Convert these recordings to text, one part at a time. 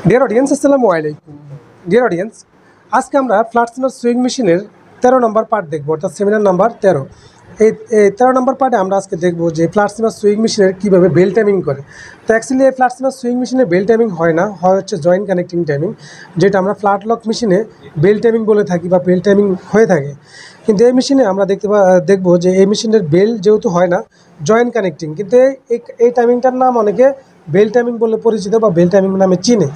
Dear audience, আসসালামু আলাইকুম। Dear audience, আজকে আমরা ফ্ল্যাট সিমার সুইং মেশিনের 13 নম্বর পার্ট দেখব, অর্থাৎ সেমিনার নাম্বার 13। এই 13 নম্বর পার্টে আমরা আজকে দেখব যে ফ্ল্যাট সিমার সুইং মেশিনের কীভাবে বেল টাইমিং করে। তো অ্যাকচুয়ালি এই ফ্ল্যাট সিমার সুইং মেশিনে বেল টাইমিং হয় না, হয় হচ্ছে জয়েন্ট কানেক্টিং টাইমিং, যেটা আমরা ফ্ল্যাট লক মেশিনে বেল টাইমিং বলে থাকি বা বেল টাইমিং হয়ে থাকে। কিন্তু এই মেশিনে আমরা দেখব যে এই মেশিনের বেল যেহেতু হয় না, জয়েন্ট কানেক্টিং, কিন্তু এই টাইমিংটার নাম অনেকে বেল টাইমিং বলে পরিচিত বা বেল টাইমিং নামে চিনে।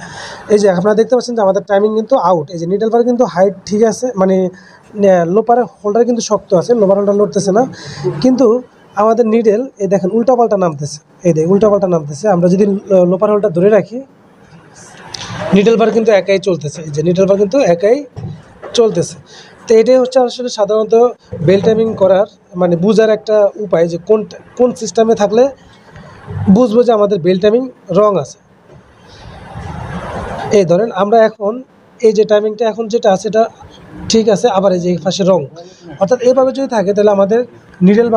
এই যে আপনারা দেখতে পাচ্ছেন যে আমাদের টাইমিং কিন্তু আউট। এই যে নিডল বার কিন্তু হাইট ঠিক আছে, মানে লোপারের হোল্ডার কিন্তু শক্ত আছে, লোপার হোল্ডার লড়তেছে না, কিন্তু আমাদের নিডেল এই দেখেন উল্টাপাল্টা নামতেছে। এই দেখে উল্টাপাল্টা নামতেছে। আমরা যদি লোপার হোল্ডার ধরে রাখি, নিডল বার কিন্তু একাই চলতেছে। এই যে নিডল বার কিন্তু একাই চলতেছে। তো এটাই হচ্ছে আসলে সাধারণত বেল টাইমিং করার মানে বোঝার একটা উপায়, যে কোন সিস্টেমে থাকলে বুঝবো যে আমাদের বেল টাইমিং রং আছে। এই ধরেন আমরা এখন এই যে টাইমিংটা এখন যেটা আছে এটা ঠিক আছে, আবার এই যে এই পাশে রং, অর্থাৎ এইভাবে যদি থাকে তাহলে আমাদের নিডেল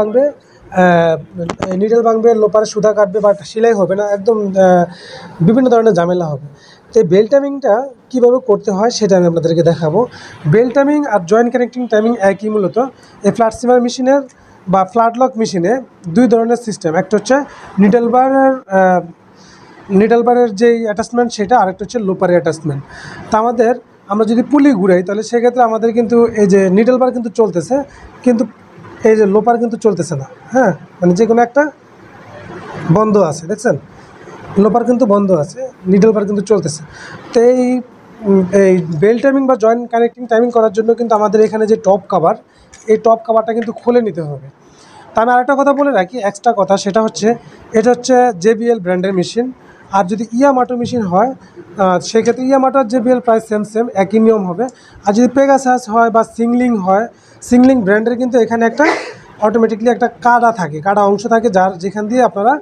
ভাঙবে, লোপারে সুতা কাটবে বা সেলাই হবে না, একদম বিভিন্ন ধরনের ঝামেলা হবে। তো এই বেল টাইমিংটা কীভাবে করতে হয় সেটা আমি আপনাদেরকে দেখাবো। বেল টাইমিং আর জয়েন্ট কানেক্টিং টাইমিং একই মূলত। এই ফ্ল্যাট সিমার মেশিনের বা ফ্ল্যাট লক মেশিনে দুই ধরনের সিস্টেম, একটা হচ্ছে নিডল বারের যেই অ্যাটাচমেন্ট সেটা, আরেকটা হচ্ছে লোপারের অ্যাটাচমেন্ট। তা আমরা যদি পুলি ঘুরাই তাহলে সেক্ষেত্রে আমাদের কিন্তু এই যে নিডল বার কিন্তু চলতেছে, কিন্তু এই যে লোপার কিন্তু চলতেছে না। হ্যাঁ, মানে যে কোনো একটা বন্ধ আছে, দেখছেন লোপার কিন্তু বন্ধ আছে, নিডল বার কিন্তু চলতেছে। তো এই বেল টাইমিং বা জয়েন্ট কানেক্টিং টাইমিং করার জন্য কিন্তু আমাদের এখানে যে টপ কাভার, এই টপ কাভারটা কিন্তু খুলে নিতে হবে। তা আমি আরেকটা কথা বলে রাখি, এক্সট্রা কথা, সেটা হচ্ছে এটা হচ্ছে JBL ব্র্যান্ডের মেশিন। আর যদি ইয়ামাটো মেশিন হয় সেক্ষেত্রে ইয়ামাটোর JBL প্রায় সেম একই নিয়ম হবে। আর যদি পেগাসাস হয় বা সিংলিং ব্র্যান্ডের কিন্তু এখানে একটা অটোমেটিকলি একটা কাটা অংশ থাকে, যেখান দিয়ে আপনারা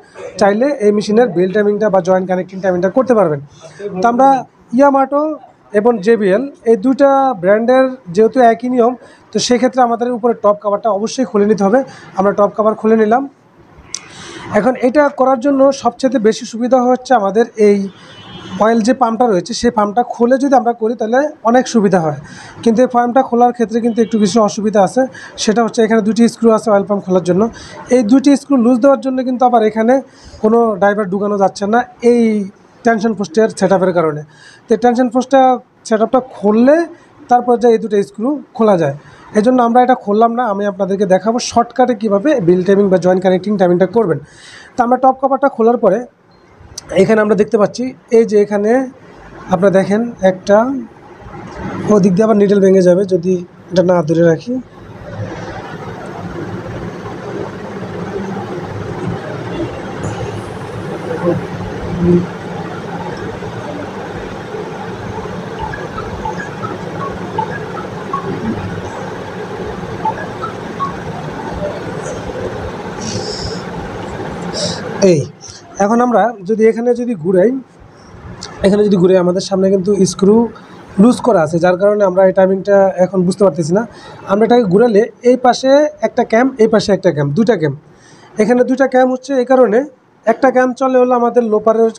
চাইলে এই মেশিনের বেল টাইমিংটা বা জয়েন্ট কানেক্টিং টাইমিংটা করতে পারবেন। তো আমরা ইয়ামাটো এবং JBL এই দুইটা ব্র্যান্ডের যেহেতু একই নিয়ম, তো সেক্ষেত্রে আমাদের উপরে টপ কাভারটা অবশ্যই খুলে নিতে হবে। আমরা টপ কাভার খুলে নিলাম। এখন এটা করার জন্য সবচেয়ে বেশি সুবিধা হচ্ছে আমাদের এই অয়েল যে পাম্পটা রয়েছে সেই পাম্পটা খুলে যদি আমরা করি তাহলে অনেক সুবিধা হয়। কিন্তু এই পাম্পটা খোলার ক্ষেত্রে কিন্তু একটু কিছু অসুবিধা আছে। সেটা হচ্ছে এখানে দুটি স্ক্রু আছে অয়েল পাম্প খোলার জন্য। এই দুটি স্ক্রু লুজ দেওয়ার জন্য কিন্তু আবার এখানে কোনো ড্রাইভার ঢুকানো যাচ্ছে না এই টেনশন পোস্টের সেটআপের কারণে। তো টেনশন পোস্টটা সেটআপটা খুললে তারপর যে এই দুটো স্ক্রু খোলা যায়, এই জন্য আমরা এটা খুললাম না। আমি আপনাদেরকে দেখাবো শর্টকাটে কীভাবে বেল টাইমিং বা জয়েন্ট কানেক্টিং টাইমিংটা করবেন। তো আমরা টপ কভারটা খোলার পরে এখানে আমরা দেখতে পাচ্ছি, এই যে এখানে আপনারা দেখেন একটা ওদিক দিয়ে আবার নিডল ভেঙে যাবে যদি এটা না ধরে রাখি। এই এখন আমরা যদি এখানে ঘুরাই আমাদের সামনে কিন্তু স্ক্রু লুজ করা আছে, যার কারণে আমরা এই টাইমিংটা এখন বুঝতে পারতেছি না। আমরা এটাকে ঘুরালে এই পাশে একটা ক্যাম্প, এই পাশে একটা ক্যাম্প, দুইটা ক্যাম্প, এখানে দুইটা ক্যাম্প হচ্ছে। এই কারণে একটা ক্যাম্প চলে হলো আমাদের লোপারের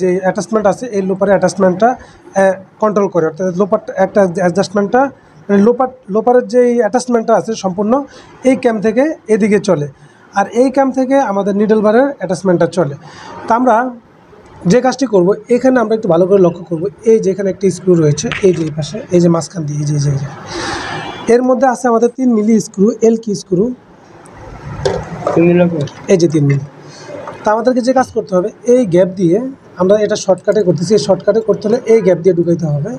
যে অ্যাটাচমেন্ট আছে, এই লোপারের অ্যাটাচমেন্টটা কন্ট্রোল করে, অর্থাৎ লোপার একটা অ্যাডজাস্টমেন্টটা মানে লোপারের যে অ্যাটাচমেন্টটা আছে সম্পূর্ণ এই ক্যাম্প থেকে এদিকে চলে, আর এই ক্যাম্প থেকে আমাদের নিডল বারের অ্যাটাচমেন্টটা চলে। তা আমরা যে কাজটি করব, এখানে আমরা একটু ভালো করে লক্ষ্য করব, এই যে এখানে একটি স্ক্রু রয়েছে, এই যে পাশে, এই যে মাঝখান দিয়ে, এই যে এর মধ্যে আছে আমাদের 3 মিলি স্ক্রু, এলকি স্ক্রু, এই যে 3 মিলি। তা আমাদেরকে যে কাজ করতে হবে, এই গ্যাপ দিয়ে আমরা এটা শর্টকাটে করতেছি, এই শর্টকাটে করতে হলে এই গ্যাপ দিয়ে ঢুকাইতে হবে।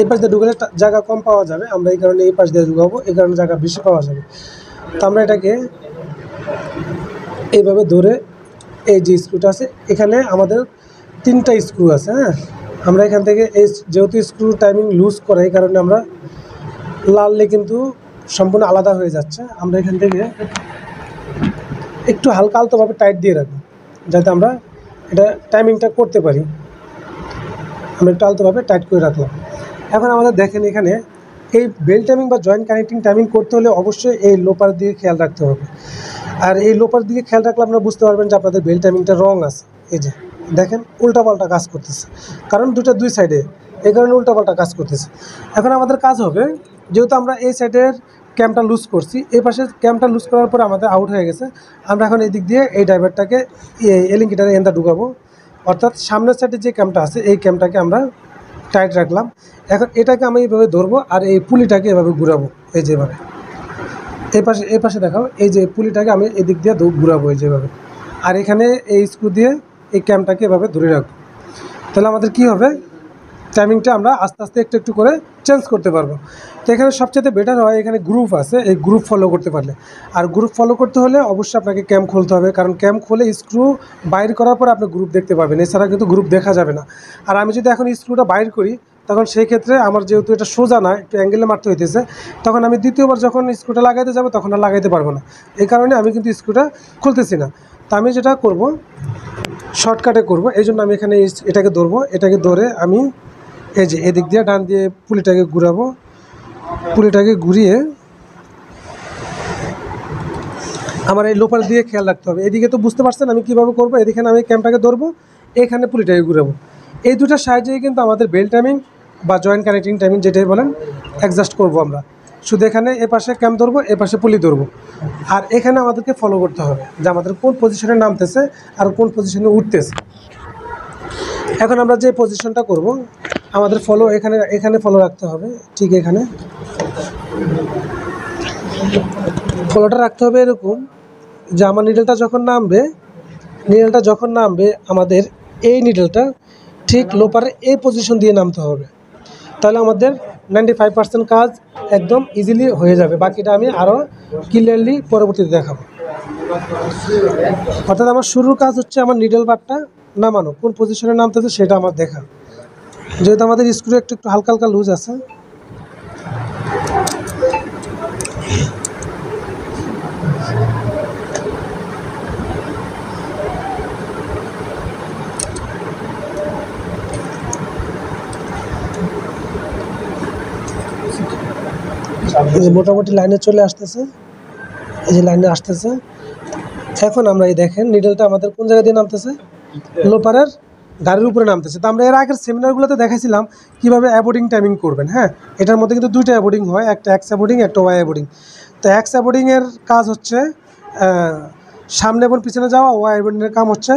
এই পাশ দিয়ে ঢুকালে জায়গা কম পাওয়া যাবে, আমরা এই কারণে এই পাশ দিয়ে ঢুকাবো, এই কারণে জায়গা বেশি পাওয়া যাবে। তো আমরা এটাকে এইভাবে ধরে, এই যে স্ক্রুটা আছে এখানে আমাদের 3টা স্ক্রু আছে। হ্যাঁ, আমরা এখান থেকে এই যেহেতু স্ক্রু টাইমিং লুজ করে, এই কারণে আমরা লাললে কিন্তু সম্পূর্ণ আলাদা হয়ে যাচ্ছে। আমরা এখান থেকে একটু হালকা আলতোভাবে টাইট দিয়ে রাখবো যাতে আমরা এটা টাইমিংটা করতে পারি। আমরা একটু আলতোভাবে টাইট করে রাখলাম। এখন আমাদের দেখেন এখানে এই বেল টাইমিং বা জয়েন্ট কানেক্টিং টাইমিং করতে হলে অবশ্যই এই লোপার দিকে খেয়াল রাখতে হবে। আর এই লোপার দিকে খেয়াল রাখলে আপনারা বুঝতে পারবেন যে আপনাদের বেল টাইমিংটা রং আছে। এই যে দেখেন উল্টাপাল্টা কাজ করতেছে, কারণ দুই সাইডে, এই কারণে উল্টাপাল্টা কাজ করতেছে। এখন আমাদের কাজ হবে, যেহেতু আমরা এই সাইডের ক্যামটা লুজ করছি, এই পাশে ক্যামটা লুজ করার পরে আমাদের আউট হয়ে গেছে, আমরা এখন এই দিক দিয়ে এই ড্রাইভারটাকে এলিঙ্কিটারে এন্দা ঢুকাবো, অর্থাৎ সামনের সাইডে যে ক্যামটা আছে এই ক্যামটাকে আমরা টাইট রাখলাম। এখন এটাকে আমি এইভাবে ধরবো আর এই পুলিটাকে এভাবে ঘুরাবো, এই যেভাবে এই পাশে দেখাও, এই যে পুলিটাকে আমি এদিক দিয়ে ঘুরাবো এই যেভাবে, আর এখানে এই স্ক্রু দিয়ে এই ক্যামটাকে এভাবে ধরে রাখবো। তাহলে আমাদের কি হবে, টাইমিংটা আমরা আস্তে আস্তে একটু একটু করে চেঞ্জ করতে পারবো। তো এখানে সবচেয়ে বেটার হয় এখানে গ্রুপ আছে, এই গ্রুপ ফলো করতে পারলে। আর গ্রুপ ফলো করতে হলে অবশ্যই আপনাকে ক্যাম খুলতে হবে, কারণ ক্যাম খুলে স্ক্রু বাইর করার পর আপনি গ্রুপ দেখতে পাবেন, এছাড়া কিন্তু গ্রুপ দেখা যাবে না। আর আমি যদি এখন স্ক্রুটা বাইর করি, তখন সেই ক্ষেত্রে আমার যেহেতু এটা সোজা না, একটু অ্যাঙ্গেলে মারতে হইতেছে, তখন আমি দ্বিতীয়বার যখন স্ক্রুটা লাগাইতে যাবো তখন আর লাগাইতে পারবো না। এই কারণে আমি কিন্তু স্ক্রুটা খুলতেছি না। তা আমি যেটা করব, শর্টকাটে করব, এই জন্য আমি এখানে এটাকে ধরবো, এটাকে ধরে আমি এই যে এদিক দিয়ে ডান দিয়ে পুলিটাকে ঘুরাবো, পুলিটাকে ঘুরিয়ে আমার এই লোপার দিয়ে খেয়াল রাখতে হবে। এদিকে তো বুঝতে পারছেন আমি কীভাবে করবো, এদিকে আমি ক্যামটাকে ধরবো, এখানে পুলিটাকে ঘুরাবো। এই দুটার সাহায্যেই কিন্তু আমাদের বেল্ট টাইমিং বা জয়েন্ট কানেক্টিং টাইমিং যেটাই বলেন অ্যাডজাস্ট করব আমরা। শুধু এখানে এ পাশে ক্যাম ধরবো, এ পাশে পুলি ধরবো, আর এখানে আমাদেরকে ফলো করতে হবে যে আমাদের কোন পজিশনে নামতেছে আর কোন পজিশনে উঠতেছে। এখন আমরা যে পজিশনটা করব আমাদের ফলো এখানে ফলো রাখতে হবে, ঠিক এখানে ফলোটা রাখতে হবে এরকম যে আমার নিডলটা যখন নামবে আমাদের এই নিডলটা ঠিক লোপারের এই পজিশন দিয়ে নামতে হবে। তাহলে আমাদের 95% কাজ একদম ইজিলি হয়ে যাবে। বাকিটা আমি আরও ক্লিয়ারলি পরবর্তীতে দেখাবো। অর্থাৎ আমার শুরুর কাজ হচ্ছে আমার নিডল বারটা নামানো, কোন পজিশনে নামতেছে সেটা আমার দেখা। যেহেতু আমাদের স্ক্রু একটু হালকা হালকা লুজ আছে, মোটামুটি লাইনে চলে আসতেছে, এই যে লাইনে আসতেছে। এখন আমরা এই দেখেন নিডলটা আমাদের কোন জায়গা দিয়ে নামতেছে, লোপারের গাড়ির উপরে নামতেছে। তো আমরা এর আগের সেমিনারগুলোতে দেখাইছিলাম কীভাবে অ্যাবোর্ডিং টাইমিং করবেন। হ্যাঁ, এটার মধ্যে কিন্তু দুইটা অ্যাবোর্ডিং হয়, একটা এক্স অ্যাবোর্ডিং, একটা ওয়াই অ্যাবোর্ডিং। তো এক্স অ্যাবোর্ডিংয়ের কাজ হচ্ছে সামনে এবং পিছনে যাওয়া, ওয়াই অ্যাবোর্ডিংয়ের কাম হচ্ছে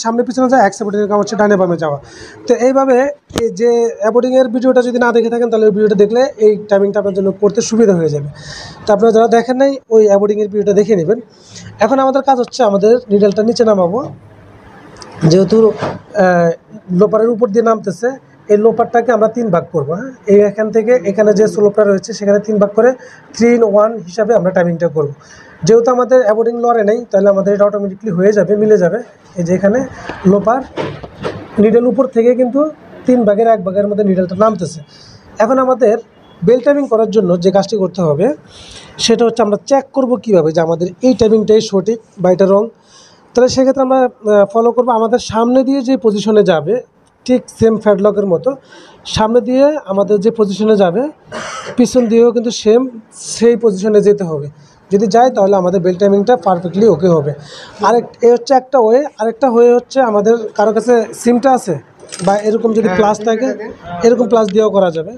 সামনে পিছনে যাওয়া, এক্স অ্যাবোর্ডিংয়ের কাম হচ্ছে ডানে বামে যাওয়া। তো এইভাবে এই যে অ্যাবোর্ডিংয়ের ভিডিওটা যদি না দেখে থাকেন তাহলে ওই ভিডিওটা দেখলে এই টাইমিংটা আপনার জন্য করতে সুবিধা হয়ে যাবে। তো আপনারা যারা দেখেন নাই ওই অ্যাবোর্ডিংয়ের ভিডিওটা দেখে নেবেন। এখন আমাদের কাজ হচ্ছে আমাদের নিডলটা নিচে নামাবো, যেহেতু লোপারের উপর দিয়ে নামতেছে, এই লোপারটাকে আমরা 3 ভাগ করবো। হ্যাঁ, এই এখান থেকে এখানে যে স্লোপটা রয়েছে সেখানে 3 ভাগ করে 3 in 1 হিসাবে আমরা টাইমিংটা করব। যেহেতু আমাদের অ্যাবোর্ডিং লড়ে নেই তাহলে আমাদের এটা অটোমেটিকলি হয়ে যাবে, মিলে যাবে। এই যে এখানে লোপার নিডেল উপর থেকে কিন্তু 3 ভাগের 1 ভাগের মধ্যে নিডেলটা নামতেছে। এখন আমাদের বেল্ট টাইমিং করার জন্য যে কাজটি করতে হবে সেটা হচ্ছে আমরা চেক করব কীভাবে যে আমাদের এই টাইমিংটাই সঠিক বা এটা রং। তাহলে সেক্ষেত্রে আমরা ফলো করবো আমাদের সামনে দিয়ে যে পজিশনে যাবে, ঠিক সেম ফ্যাডলকের মতো সামনে দিয়ে আমাদের যে পজিশনে যাবে পিছন দিয়েও কিন্তু সেই পজিশনে যেতে হবে। যদি যায় তাহলে আমাদের বেল্ট টাইমিংটা পারফেক্টলি ওকে হবে। এ হচ্ছে একটা ওয়ে। আরেকটা ওয়ে হচ্ছে আমাদের কারো কাছে সিমটা আছে বা এরকম যদি প্লাস থাকে, এরকম প্লাস দিয়েও করা যাবে,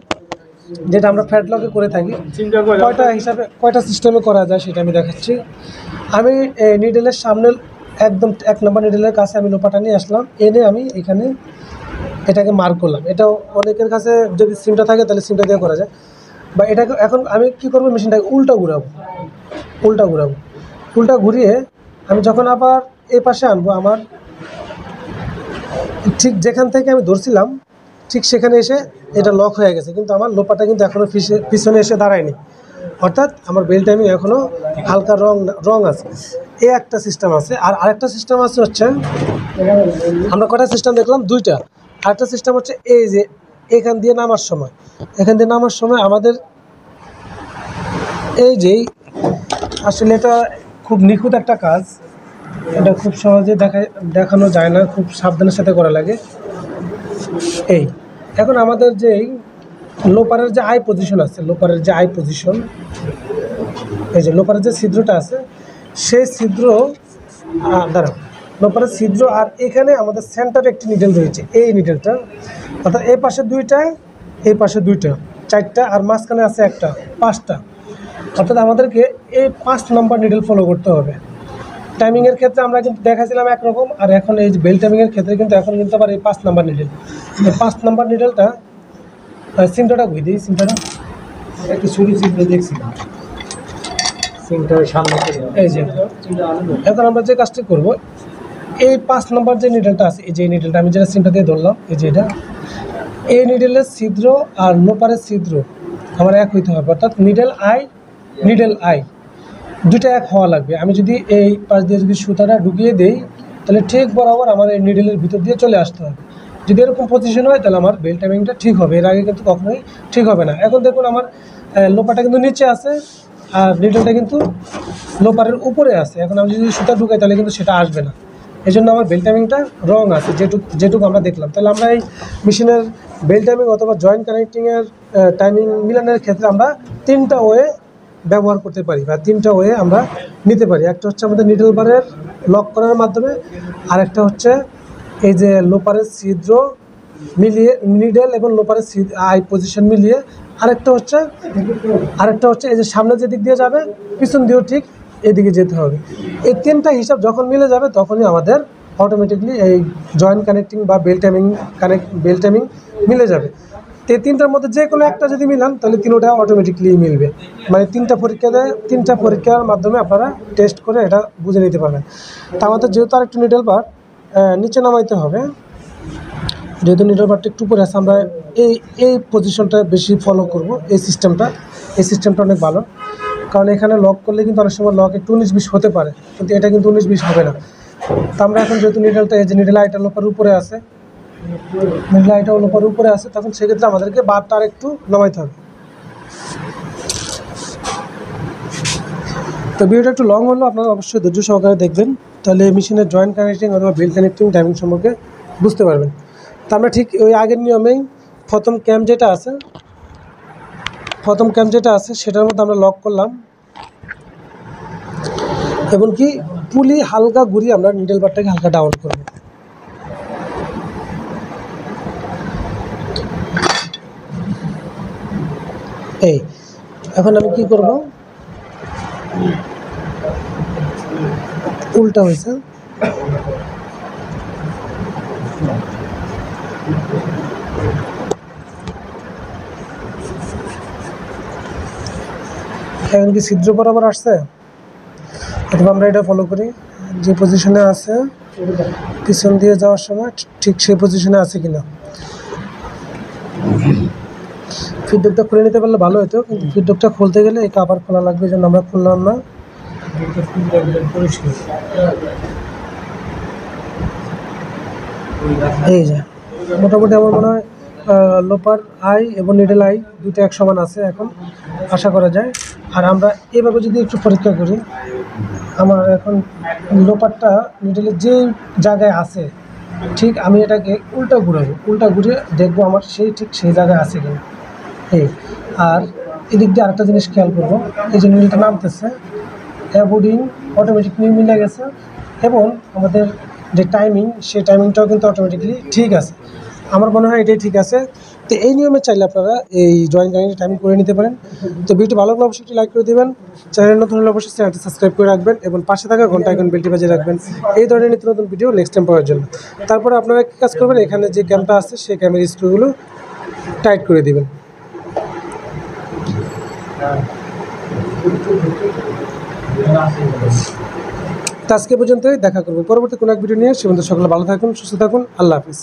যেটা আমরা ফ্যাডলকে করে থাকি। কয়টা সিস্টেমে করা যায় সেটা আমি দেখাচ্ছি। আমি নিডেলের সামনে একদম 1 নম্বর নিডেলের কাছে আমি লোপাটা নিয়ে আসলাম, এনে আমি এখানে এটাকে মার্ক করলাম। এটা অনেকের কাছে যদি সিমটা থাকে তাহলে সিমটা দিয়ে করা যায়, বা এটাকে এখন আমি কি করব, মেশিনটাকে উল্টা ঘুরিয়ে আমি যখন আবার এই পাশে আনবো, আমার ঠিক যেখান থেকে আমি ধরছিলাম ঠিক সেখানে এসে এটা লক হয়ে গেছে, কিন্তু আমার লোপাটা কিন্তু এখনও পিছনে এসে দাঁড়ায়নি। অর্থাৎ আমার বেল্ট টাইমিং এখনও হালকা রং আছে। এই একটা সিস্টেম আছে। আর আরেকটা সিস্টেম আছে হচ্ছে, আমরা কটা সিস্টেম দেখলাম, 2টা। আরেকটা সিস্টেম হচ্ছে এই যে এখান দিয়ে নামার সময় আমাদের এই যেই, আসলে এটা খুব নিখুঁত একটা কাজ, এটা খুব সহজে দেখানো যায় না, খুব সাবধানের সাথে করা লাগে। এখন আমাদের যেই লোপারের যে আই পজিশন আছে, এই যে লোপারের যে ছিদ্রটা আছে সেই ছিদ্র দ্বারা লোপারের ছিদ্র, আর এখানে আমাদের সেন্টারে একটি নিডেল রয়েছে, এই নিডেলটা, অর্থাৎ এই পাশে 2টা, এই পাশে 2টা, 4টা, আর মাঝখানে আছে একটা, 5টা। অর্থাৎ আমাদেরকে এই 5 নম্বর নিডেল ফলো করতে হবে। টাইমিংয়ের ক্ষেত্রে আমরা কিন্তু দেখাছিলাম একরকম, আর এখন এই বেল টাইমিংয়ের ক্ষেত্রে কিন্তু এখন কিন্তু আবার এই 5 নম্বর নিডেল। এই 5 নম্বর নিডেলটা সিমটাটা ঘুরে দিই, সিমটাটা একটু ছুরি চিহ্ন দেখছিলাম সিমটার সামনে এই যে। এখন আমরা যে কাজটি করব, এই 5 নম্বর যে নিডেলটা আছে, এই যে নিডেলটা আমি যেটা সিমটা দিয়ে ধরলাম, এই যে এটা, এই নিডেলের ছিদ্র আর লোপারের ছিদ্র আমার এক হইতে হবে, অর্থাৎ নিডেল আই 2টা এক হওয়া লাগবে। আমি যদি এই পাশ দিয়ে যদি সুতাটা ঢুকিয়ে দেই, তাহলে ঠিক বরাবর আমার এই নিডেলের ভিতর দিয়ে চলে আসতে হবে। যদি এরকম পজিশন হয় তাহলে আমার বেল টাইমিংটা ঠিক হবে, এর আগে কিন্তু কখনোই ঠিক হবে না। এখন দেখুন আমার লোপারটা কিন্তু নিচে আছে আর নিডেলটা কিন্তু লোপারের উপরে আছে। এখন আমি যদি সুতা ঢুকাই তাহলে কিন্তু সেটা আসবে না, এই জন্য আমার বেল টাইমিংটা রং আছে, যেটুকু আমরা দেখলাম। তাহলে আমরা এই মেশিনের বেল টাইমিং অথবা জয়েন্ট কানেক্টিংয়ের টাইমিং মিলানের ক্ষেত্রে আমরা 3টা ওয়ে ব্যবহার করতে পারি, বা 3টা ওয়ে আমরা নিতে পারি। একটা হচ্ছে আমাদের নিডেল বারের লক করার মাধ্যমে, আরেকটা হচ্ছে এই যে লোপারের ছিদ্র মিলিয়ে, নিডেল এবং লোপারের আই পজিশন মিলিয়ে, আরেকটা হচ্ছে এই যে সামনে যেদিক দিয়ে যাবে পিছন দিয়েও ঠিক এদিকে যেতে হবে। এই 3টা হিসাব যখন মিলে যাবে তখনই আমাদের অটোমেটিকলি এই জয়েন্ট কানেক্টিং বা বেল টাইমিং মিলে যাবে। তো এই 3টার মধ্যে যে কোনো একটা যদি মিলান তাহলে 3টা অটোমেটিকলি মিলবে। মানে 3টা পরীক্ষার মাধ্যমে আপনারা টেস্ট করে এটা বুঝে নিতে পারবেন। তা আমাদের যেহেতু আরেকটু নিডেল বার নিচে নামাইতে হবে, যেহেতু নিডেল বারটা একটু উপরে আছে, আমরা এই পজিশনটা বেশি ফলো করব। এই সিস্টেমটা অনেক ভালো, কারণ এখানে লক করলে কিন্তু অনেক সময় লক একটু 19-20 হতে পারে, কিন্তু এটা কিন্তু 19-20 হবে না। তো আমরা এখন যেহেতু নিডেলটা, এই যে নিডেল আইটা লোপার উপরে আছে, তখন সেক্ষেত্রে আমাদেরকে বারটা আর একটু নামাইতে হবে। তো ভিডিওটা একটু লং হলো, আপনারা অবশ্যই ধৈর্য সহকারে দেখবেন, তাহলে মেশিনের জয়েন্ট কানেক্টিং অথবা বেল কানেক্টিং টাইমিং সম্পর্কে বুঝতে পারবেন। তো আমরা ঠিক ওই আগের নিয়মেই প্রথম ক্যাম্প যেটা আছে সেটার মধ্যে আমরা লক করলাম, এবং কি পুলি হালকা ঘুরিয়ে আমরা নিডেল বারটাকে হালকা ডাউন করব। এই এখন আমি কি করব, উল্টা হয়েছে, এখন কি ছিদ্র বরাবর আসছে, অথবা আমরা এটা ফলো করি, যে পজিশনে আছে পিছন দিয়ে যাওয়ার সময় ঠিক সেই পজিশনে আছে কিনা। ফিডব্যাকটা খুলে নিতে পারলে ভালো হতো, কিন্তু ফিডব্যাকটা খুলতে গেলে এই কাভার খোলা লাগবে, এই জন্য আমরা খুললাম না। এই যে মোটামুটি আমার মনে হয় লোপার আই এবং নিডেল আই 2টা এক সমান আছে এখন, আশা করা যায়। আর আমরা এভাবে যদি একটু পরীক্ষা করি, আমার এখন লোপারটা নিডেলের যে জায়গায় আছে, ঠিক আমি এটাকে উল্টা ঘুরিয়ে দেখবো আমার ঠিক সেই জায়গায় আছে কিনা। এই আর এদিক দিয়ে আরেকটা জিনিস খেয়াল করবো, এই যে নিডেলটা নামতেছে, অ্যাবোর্ডিং অটোমেটিকলি মিলে গেছে, এবং আমাদের যে টাইমিং, সেই টাইমিংটাও কিন্তু অটোমেটিকলি ঠিক আছে। আমার মনে হয় এটাই ঠিক আছে। তো এই নিয়মে চাইলে আপনারা এই জয়েন্ট কানেক্টিং টাইমিং করে নিতে পারেন। তো ভিডিওটি ভালো লাগলে অবশ্যই লাইক করে দেবেন, চ্যানেল নতুন হলে অবশ্যই চ্যানেলটি সাবস্ক্রাইব করে রাখবেন, এবং পাশে থাকা ঘন্টা আইকন বেলটি বাজিয়ে রাখবেন এই ধরনের নিত্য নতুন ভিডিও নেক্সট টাইম পাওয়ার জন্য। তারপরে আপনারা কী কাজ করবেন, এখানে যে ক্যামটা আছে সেই ক্যামের স্ক্রুগুলো টাইট করে দেবেন। আজকে পর্যন্তই, দেখা করবো পরবর্তী কোনো এক ভিডিও নিয়ে। সে পর্যন্ত সকলে ভালো থাকুন, সুস্থ থাকুন, আল্লাহ হাফিজ।